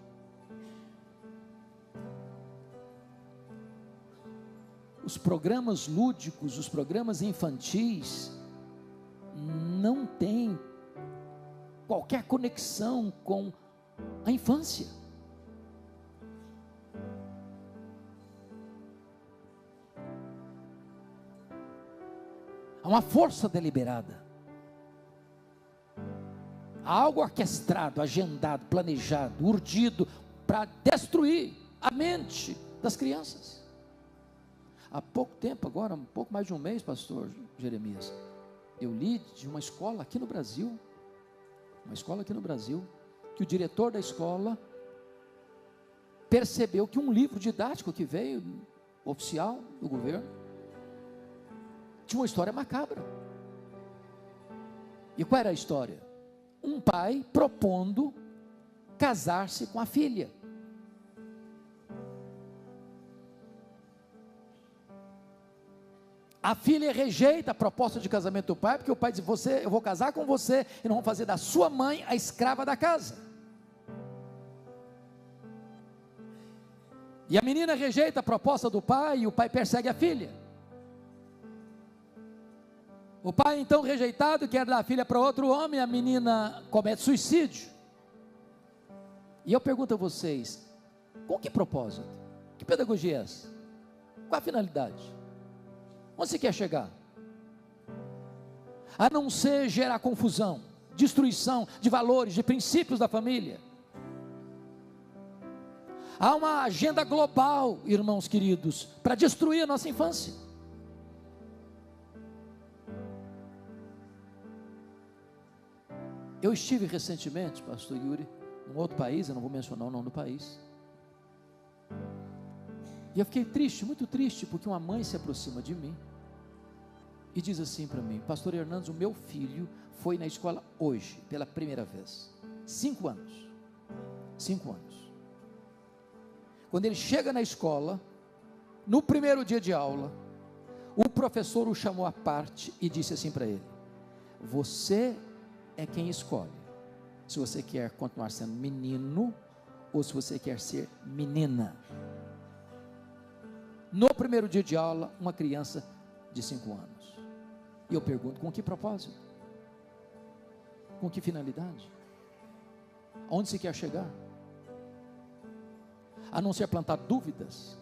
Os programas lúdicos, os programas infantis, não têm qualquer conexão com a infância. Há uma força deliberada. Há algo orquestrado, agendado, planejado, urdido para destruir a mente das crianças. Há pouco tempo, agora, um pouco mais de um mês, pastor Jeremias, eu li de uma escola aqui no Brasil, que o diretor da escola percebeu que um livro didático que veio, oficial do governo, tinha uma história macabra. E qual era a história? Um pai propondo casar-se com a filha. A filha rejeita a proposta de casamento do pai, porque o pai diz: eu vou casar com você, e não vou fazer da sua mãe a escrava da casa. E a menina rejeita a proposta do pai, e o pai persegue a filha. O pai, então, rejeitado, quer dar a filha para outro homem, a menina comete suicídio. E eu pergunto a vocês, com que propósito? Que pedagogia é essa? Qual a finalidade? Onde você quer chegar? A não ser gerar confusão, destruição de valores, de princípios da família. Há uma agenda global, irmãos queridos, para destruir a nossa infância. Eu estive recentemente, pastor Yuri, num outro país, eu não vou mencionar o nome do país, e eu fiquei triste, muito triste, porque uma mãe se aproxima de mim e diz assim para mim: pastor Hernandes, o meu filho foi na escola hoje, pela primeira vez, 5 anos, quando ele chega na escola, no primeiro dia de aula, o professor o chamou à parte e disse assim para ele: você é quem escolhe, se você quer continuar sendo menino, ou se você quer ser menina. No primeiro dia de aula, uma criança de 5 anos. E eu pergunto, com que propósito? Com que finalidade? Onde se quer chegar? A não ser plantar dúvidas,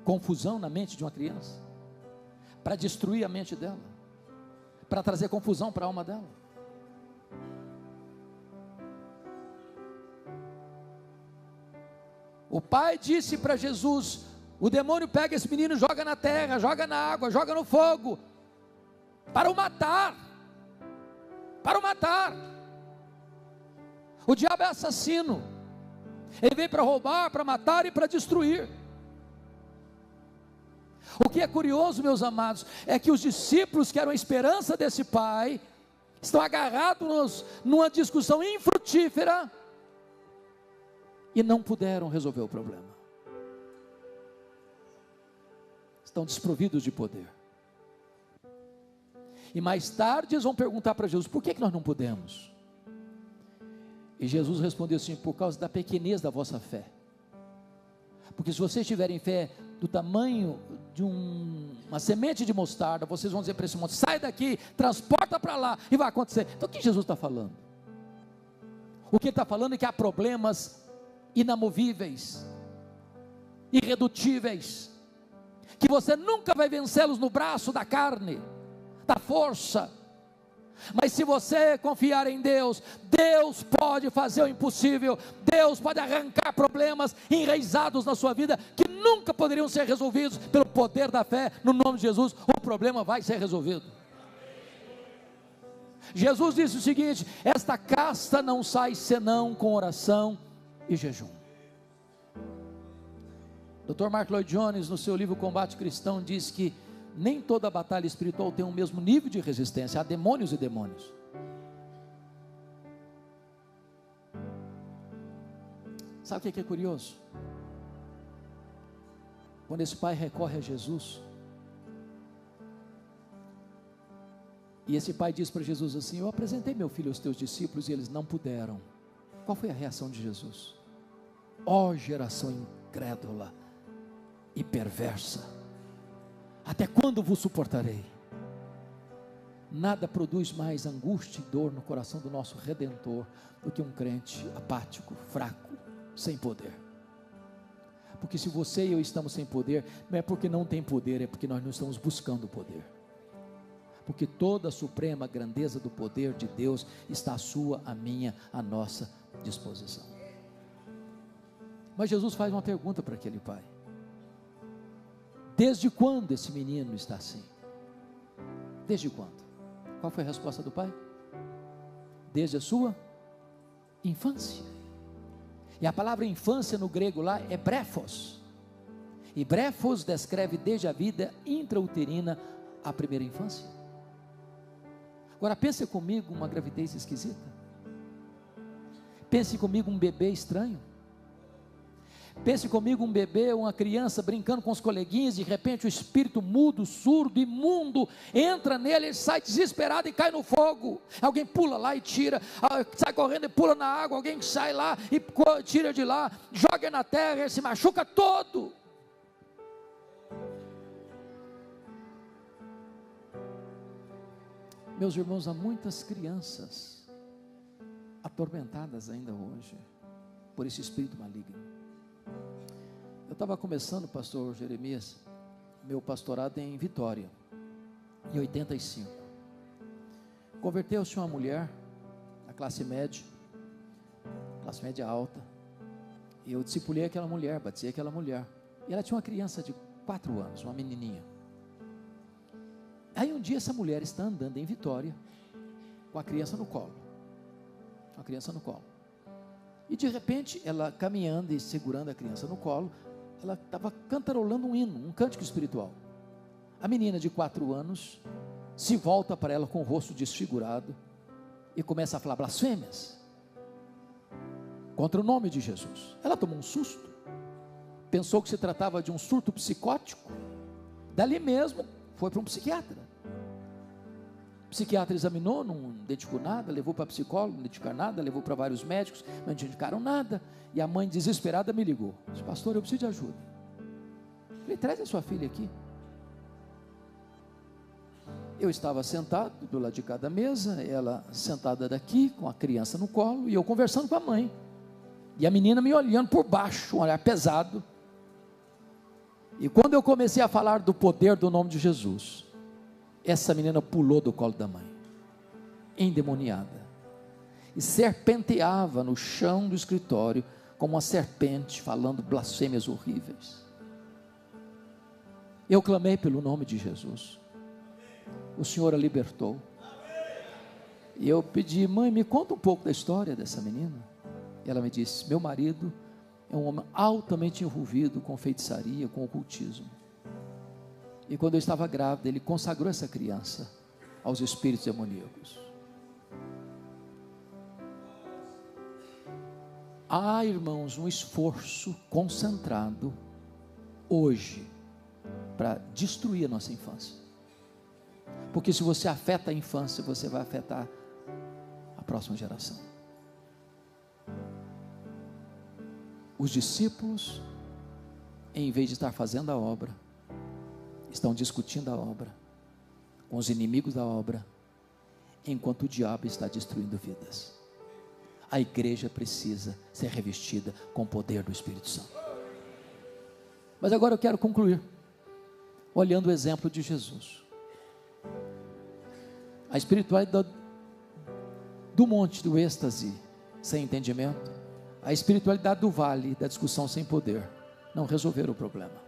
confusão na mente de uma criança, para destruir a mente dela, para trazer confusão para a alma dela. O pai disse para Jesus: o demônio pega esse menino, joga na terra, joga na água, joga no fogo, para o matar, O diabo é assassino, ele veio para roubar, para matar e para destruir. O que é curioso, meus amados, é que os discípulos, que eram a esperança desse pai, estão agarrados numa discussão infrutífera e não puderam resolver o problema. Estão desprovidos de poder. E mais tarde eles vão perguntar para Jesus: por que nós não podemos? E Jesus respondeu assim: por causa da pequenez da vossa fé. Porque se vocês tiverem fé do tamanho de uma semente de mostarda, vocês vão dizer para esse monte: sai daqui, transporta para lá, e vai acontecer. Então o que Jesus está falando? O que ele está falando é que há problemas inamovíveis, irredutíveis, que você nunca vai vencê-los no braço da carne, da força. Mas se você confiar em Deus, Deus pode fazer o impossível. Deus pode arrancar problemas enraizados na sua vida, que nunca poderiam ser resolvidos. Pelo poder da fé, no nome de Jesus, o problema vai ser resolvido. Jesus disse o seguinte: esta casta não sai senão com oração e jejum. Dr. Mark Lloyd Jones, no seu livro Combate Cristão, diz que nem toda batalha espiritual tem o mesmo nível de resistência. Há demônios e demônios. Sabe o que é curioso? Quando esse pai recorre a Jesus, e esse pai diz para Jesus assim: eu apresentei meu filho aos teus discípulos e eles não puderam. Qual foi a reação de Jesus? Ó geração incrédula e perversa, até quando vos suportarei? Nada produz mais angústia e dor no coração do nosso Redentor do que um crente apático, fraco, sem poder. Porque se você e eu estamos sem poder, não é porque não tem poder, é porque nós não estamos buscando poder. porque toda a suprema grandeza do poder de Deus está à sua, à minha, à nossa disposição. Mas Jesus faz uma pergunta para aquele pai: desde quando esse menino está assim? Desde quando? Qual foi a resposta do pai? Desde a sua infância. E a palavra infância no grego lá é brefos, e brefos descreve desde a vida intrauterina a primeira infância. Agora pense comigo uma gravidez esquisita, pense comigo um bebê estranho, pense comigo um bebê, uma criança brincando com os coleguinhas, de repente o espírito mudo, surdo, imundo, entra nele, ele sai desesperado e cai no fogo, alguém pula lá e tira, sai correndo e pula na água, alguém sai lá e tira de lá, joga na terra, ele se machuca todo. Meus irmãos, há muitas crianças atormentadas ainda hoje por esse espírito maligno. Eu estava começando, pastor Jeremias, meu pastorado em Vitória, em 85. Converteu-se uma mulher, da classe média alta, e eu discipulei aquela mulher, batizei aquela mulher, e ela tinha uma criança de 4 anos, uma menininha. Aí um dia essa mulher está andando em Vitória, com a criança no colo, e de repente, ela caminhando e segurando a criança no colo, ela estava cantarolando um hino, um cântico espiritual. A menina de 4 anos se volta para ela com o rosto desfigurado e começa a falar blasfêmias contra o nome de Jesus. Ela tomou um susto, pensou que se tratava de um surto psicótico. Dali mesmo foi para um psiquiatra. O psiquiatra examinou, não identificou nada, levou para psicólogo, não identificaram nada, levou para vários médicos, não identificaram nada, e a mãe desesperada me ligou, disse: pastor, eu preciso de ajuda. Eu falei: traz a sua filha aqui. Eu estava sentado do lado de cada mesa, ela sentada daqui, com a criança no colo, e eu conversando com a mãe, e a menina me olhando por baixo, um olhar pesado. E quando eu comecei a falar do poder do nome de Jesus, essa menina pulou do colo da mãe, endemoniada, e serpenteava no chão do escritório, como uma serpente, falando blasfêmias horríveis. Eu clamei pelo nome de Jesus, o Senhor a libertou, e eu pedi: mãe, me conta um pouco da história dessa menina. E ela me disse: meu marido é um homem altamente envolvido com feitiçaria, com ocultismo, e quando eu estava grávida, ele consagrou essa criança aos espíritos demoníacos. Há, irmãos, um esforço concentrado hoje para destruir a nossa infância, porque se você afeta a infância, você vai afetar a próxima geração. Os discípulos, em vez de estar fazendo a obra, estão discutindo a obra com os inimigos da obra, enquanto o diabo está destruindo vidas. A igreja precisa ser revestida com o poder do Espírito Santo. Mas agora eu quero concluir olhando o exemplo de Jesus. A espiritualidade do monte do êxtase sem entendimento, a espiritualidade do vale da discussão sem poder, não resolveram o problema.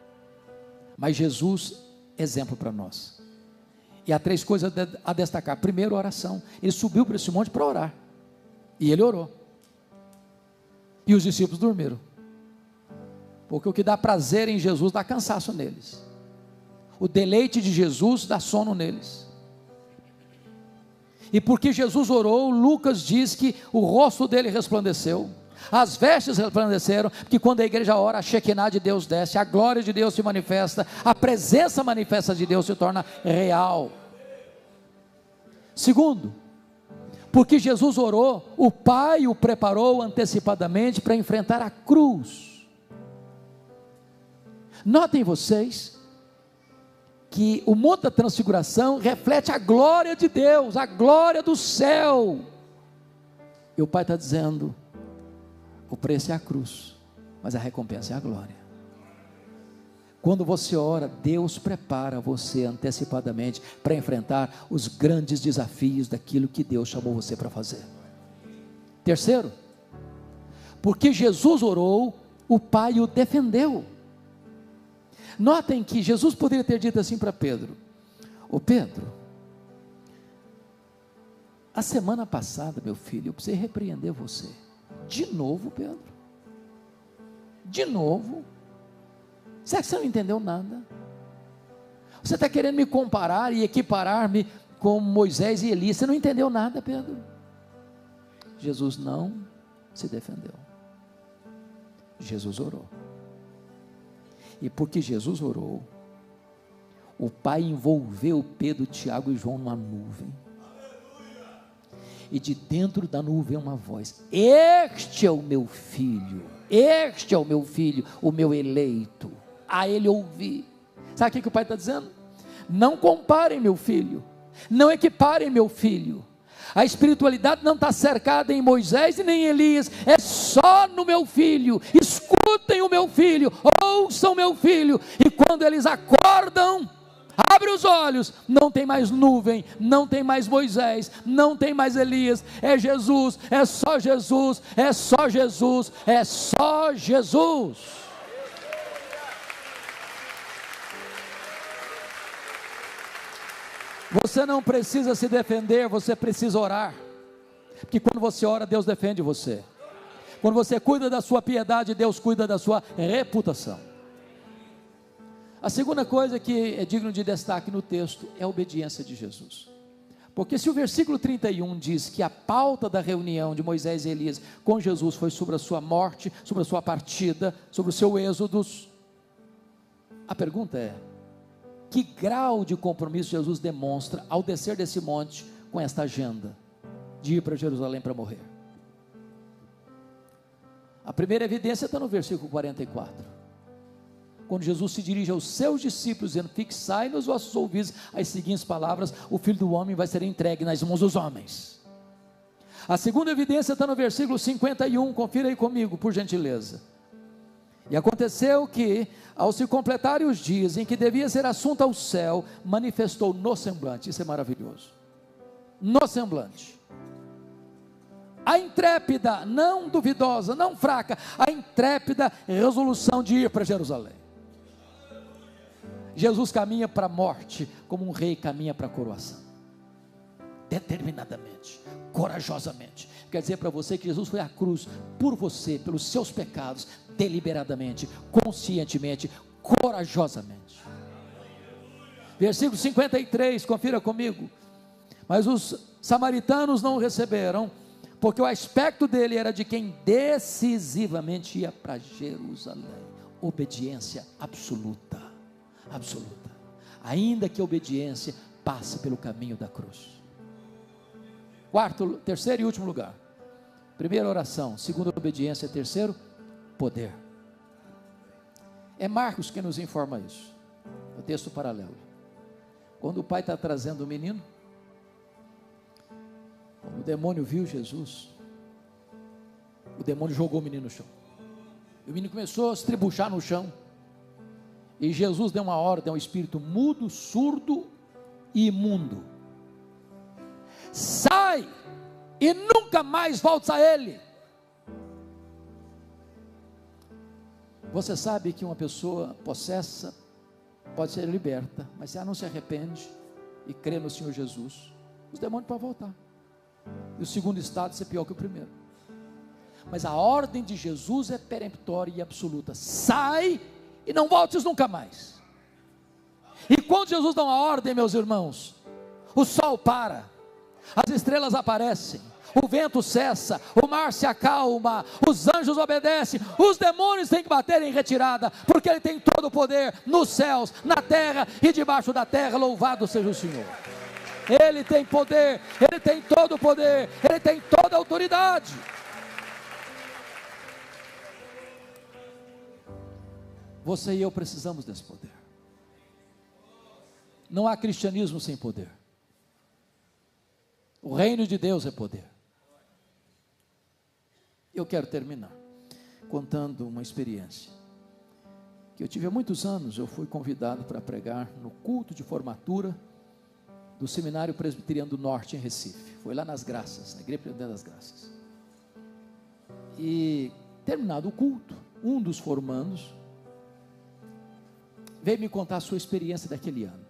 Mas Jesus, exemplo para nós. E há 3 coisas a destacar. Primeiro, oração. Ele subiu para esse monte para orar, e ele orou, e os discípulos dormiram, porque o que dá prazer em Jesus dá cansaço neles, o deleite de Jesus dá sono neles. E porque Jesus orou, Lucas diz que o rosto dele resplandeceu, as vestes resplandeceram, porque quando a igreja ora, a Shekinah de Deus desce, a glória de Deus se manifesta, a presença manifesta de Deus se torna real. Segundo, porque Jesus orou, o Pai o preparou antecipadamente para enfrentar a cruz. Notem vocês que o monte da transfiguração reflete a glória de Deus, a glória do céu, e o Pai está dizendo: o preço é a cruz, mas a recompensa é a glória. Quando você ora, Deus prepara você antecipadamente para enfrentar os grandes desafios daquilo que Deus chamou você para fazer. Terceiro, porque Jesus orou, o Pai o defendeu. Notem que Jesus poderia ter dito assim para Pedro: ô Pedro, a semana passada, meu filho, eu precisei repreender você. De novo, Pedro? De novo? Será que você não entendeu nada? Você está querendo me comparar e equiparar-me com Moisés e Elias. Você não entendeu nada, Pedro? Jesus não se defendeu. Jesus orou. E porque Jesus orou, o Pai envolveu Pedro, Tiago e João numa nuvem. E de dentro da nuvem uma voz: este é o meu filho, este é o meu filho, o meu eleito, a ele ouvi. Sabe o que o Pai está dizendo? Não comparem meu filho, não equiparem meu filho. A espiritualidade não está cercada em Moisés e nem em Elias, é só no meu filho. Escutem o meu filho, ouçam meu filho. E quando eles acordam, abre os olhos, não tem mais nuvem, não tem mais Moisés, não tem mais Elias, é Jesus, é só Jesus, é só Jesus, é só Jesus. Você não precisa se defender, você precisa orar, porque quando você ora, Deus defende você. Quando você cuida da sua piedade, Deus cuida da sua reputação. A segunda coisa que é digno de destaque no texto é a obediência de Jesus. Porque se o versículo 31 diz que a pauta da reunião de Moisés e Elias com Jesus foi sobre a sua morte, sobre a sua partida, sobre o seu êxodo, a pergunta é: que grau de compromisso Jesus demonstra ao descer desse monte com esta agenda de ir para Jerusalém para morrer? A primeira evidência está no versículo 44, quando Jesus se dirige aos seus discípulos, dizendo: fixai nos vossos ouvidos as seguintes palavras: o Filho do Homem vai ser entregue nas mãos dos homens. A segunda evidência está no versículo 51, confira aí comigo, por gentileza. E aconteceu que, ao se completarem os dias em que devia ser assunto ao céu, manifestou no semblante. Isso é maravilhoso. No semblante, a intrépida, não duvidosa, não fraca, a intrépida resolução de ir para Jerusalém. Jesus caminha para a morte como um rei caminha para a coroação, determinadamente, corajosamente. Quer dizer para você que Jesus foi à cruz por você, pelos seus pecados, deliberadamente, conscientemente, corajosamente. Versículo 53, confira comigo. Mas os samaritanos não o receberam, porque o aspecto dele era de quem decisivamente ia para Jerusalém. Obediência absoluta, absoluta, ainda que a obediência passe pelo caminho da cruz. Terceiro e último lugar: primeira, oração; segundo, obediência; terceiro, poder. É Marcos quem nos informa isso, o texto paralelo. Quando o pai está trazendo o menino, quando o demônio viu Jesus, o demônio jogou o menino no chão, e o menino começou a se estribuchar no chão, e Jesus deu uma ordem ao espírito mudo, surdo e imundo: sai e nunca mais voltes a ele. Você sabe que uma pessoa possessa pode ser liberta, mas se ela não se arrepende e crê no Senhor Jesus, os demônios podem voltar, e o segundo estado ser pior que o primeiro. Mas a ordem de Jesus é peremptória e absoluta: sai e não voltes nunca mais. E quando Jesus dá uma ordem, meus irmãos, o sol para, as estrelas aparecem, o vento cessa, o mar se acalma, os anjos obedecem, os demônios têm que bater em retirada, porque Ele tem todo o poder nos céus, na terra e debaixo da terra. Louvado seja o Senhor. Ele tem poder, Ele tem todo o poder, Ele tem toda a autoridade. Você e eu precisamos desse poder. Não há cristianismo sem poder. O reino de Deus é poder. Eu quero terminar contando uma experiência. que eu tive há muitos anos. Eu fui convidado para pregar no culto de formatura do Seminário Presbiteriano do Norte, em Recife. Foi lá nas Graças, na Igreja Presbiteriana das Graças. E terminado o culto, um dos formandos veio me contar a sua experiência daquele ano.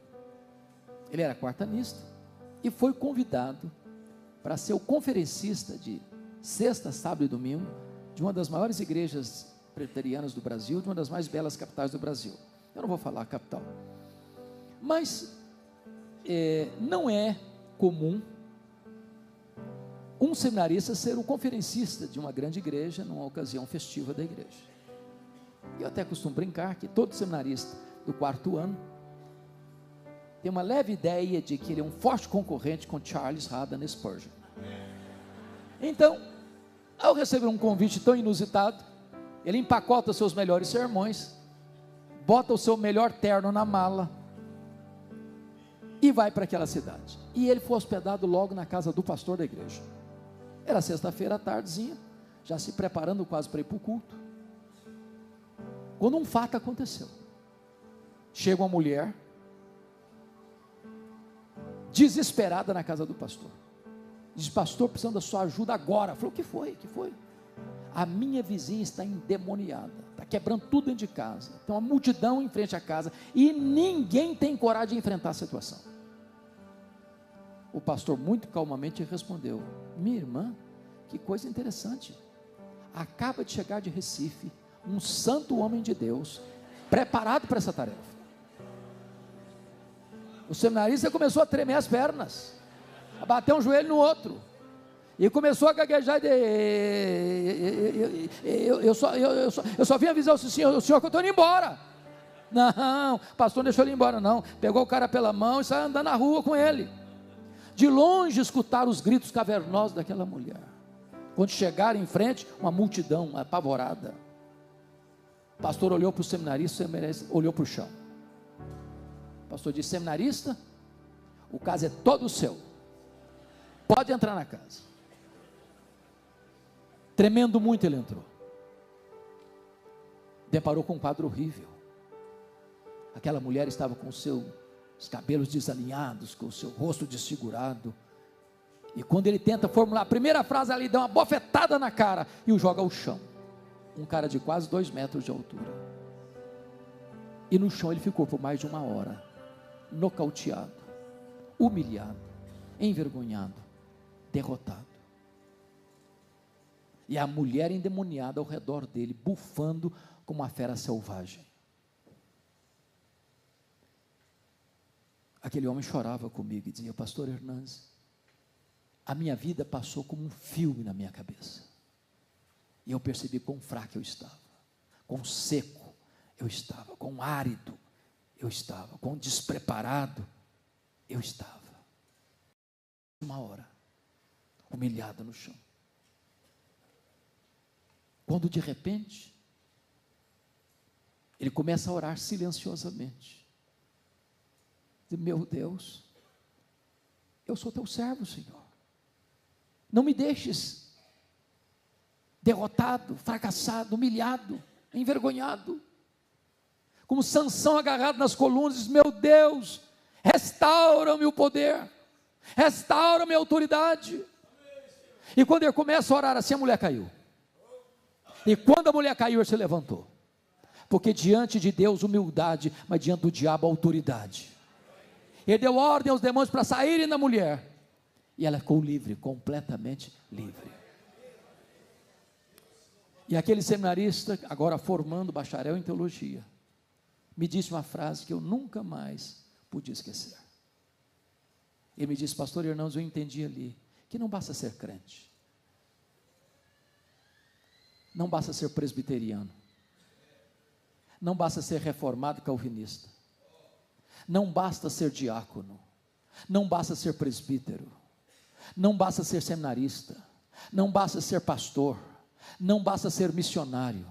Ele era quartanista e foi convidado para ser o conferencista de sexta, sábado e domingo de uma das maiores igrejas presbiterianas do Brasil, de uma das mais belas capitais do Brasil. Eu não vou falar a capital, mas não é comum um seminarista ser o conferencista de uma grande igreja numa ocasião festiva da igreja. Eu até costumo brincar que todo seminarista do quarto ano tem uma leve ideia de que ele é um forte concorrente com Charles Haddon Spurgeon. Então, ao receber um convite tão inusitado, ele empacota seus melhores sermões, bota o seu melhor terno na mala e vai para aquela cidade. E ele foi hospedado logo na casa do pastor da igreja. Era sexta-feira à tardezinha, já se preparando quase para ir para o culto, quando um fato aconteceu. Chega uma mulher desesperada na casa do pastor. Diz: pastor, precisando da sua ajuda agora. Falou: o que foi? O que foi? A minha vizinha está endemoniada, está quebrando tudo dentro de casa, tem uma multidão em frente à casa, e ninguém tem coragem de enfrentar a situação. O pastor muito calmamente respondeu: minha irmã, que coisa interessante, acaba de chegar de Recife um santo homem de Deus, preparado para essa tarefa. O seminarista começou a tremer as pernas, a bater um joelho no outro, e começou a gaguejar. Eu só vim avisar o senhor que eu estou indo embora. Não, o pastor não deixou ele ir embora não, pegou o cara pela mão e saiu andando na rua com ele. De longe escutaram os gritos cavernosos daquela mulher. Quando chegaram em frente, uma multidão apavorada. O pastor olhou para o seminarista olhou para o chão. O pastor disse: seminarista, o caso é todo seu, pode entrar na casa. Tremendo muito, ele entrou. Deparou com um quadro horrível. Aquela mulher estava com os cabelos desalinhados, com o seu rosto desfigurado, e quando ele tenta formular a primeira frase, ela lhe dá uma bofetada na cara e o joga ao chão. Um cara de quase 2 metros de altura, e no chão ele ficou por mais de 1 hora, nocauteado, humilhado, envergonhado, derrotado, e a mulher endemoniada ao redor dele, bufando como uma fera selvagem. Aquele homem chorava comigo e dizia: pastor Hernandes, a minha vida passou como um filme na minha cabeça, e eu percebi quão fraco eu estava, quão seco eu estava, quão árido eu estava, quão despreparado eu estava. 1 hora, humilhado no chão, quando de repente ele começa a orar silenciosamente. Meu Deus, eu sou teu servo, Senhor, não me deixes derrotado, fracassado, humilhado, envergonhado, como Sansão agarrado nas colunas. Diz: meu Deus, restaura-me o poder, restaura-me a autoridade. E quando ele começa a orar assim, a mulher caiu, e quando a mulher caiu, ele se levantou, porque diante de Deus humildade, mas diante do diabo autoridade. Ele deu ordem aos demônios para saírem da mulher, e ela ficou livre, completamente livre. E aquele seminarista, agora formando bacharel em teologia, me disse uma frase que eu nunca mais pude esquecer. Ele me disse: pastor Hernandes, eu entendi ali que não basta ser crente, não basta ser presbiteriano, não basta ser reformado calvinista, não basta ser diácono, não basta ser presbítero, não basta ser seminarista, não basta ser pastor, não basta ser missionário,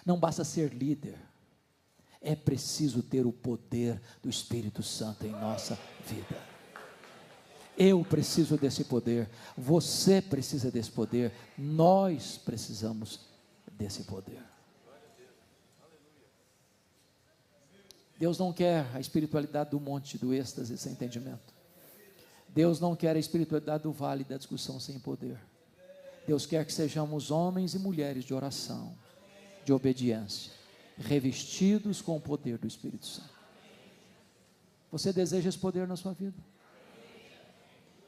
não basta ser líder. É preciso ter o poder do Espírito Santo em nossa vida. Eu preciso desse poder, você precisa desse poder, nós precisamos desse poder. Deus não quer a espiritualidade do monte, do êxtase sem entendimento. Deus não quer a espiritualidade do vale da discussão sem poder. Deus quer que sejamos homens e mulheres de oração, de obediência, revestidos com o poder do Espírito Santo. Você deseja esse poder na sua vida?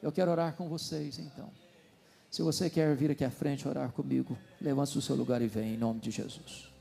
Eu quero orar com vocês então. Se você quer vir aqui à frente orar comigo, levante-se do seu lugar e vem em nome de Jesus.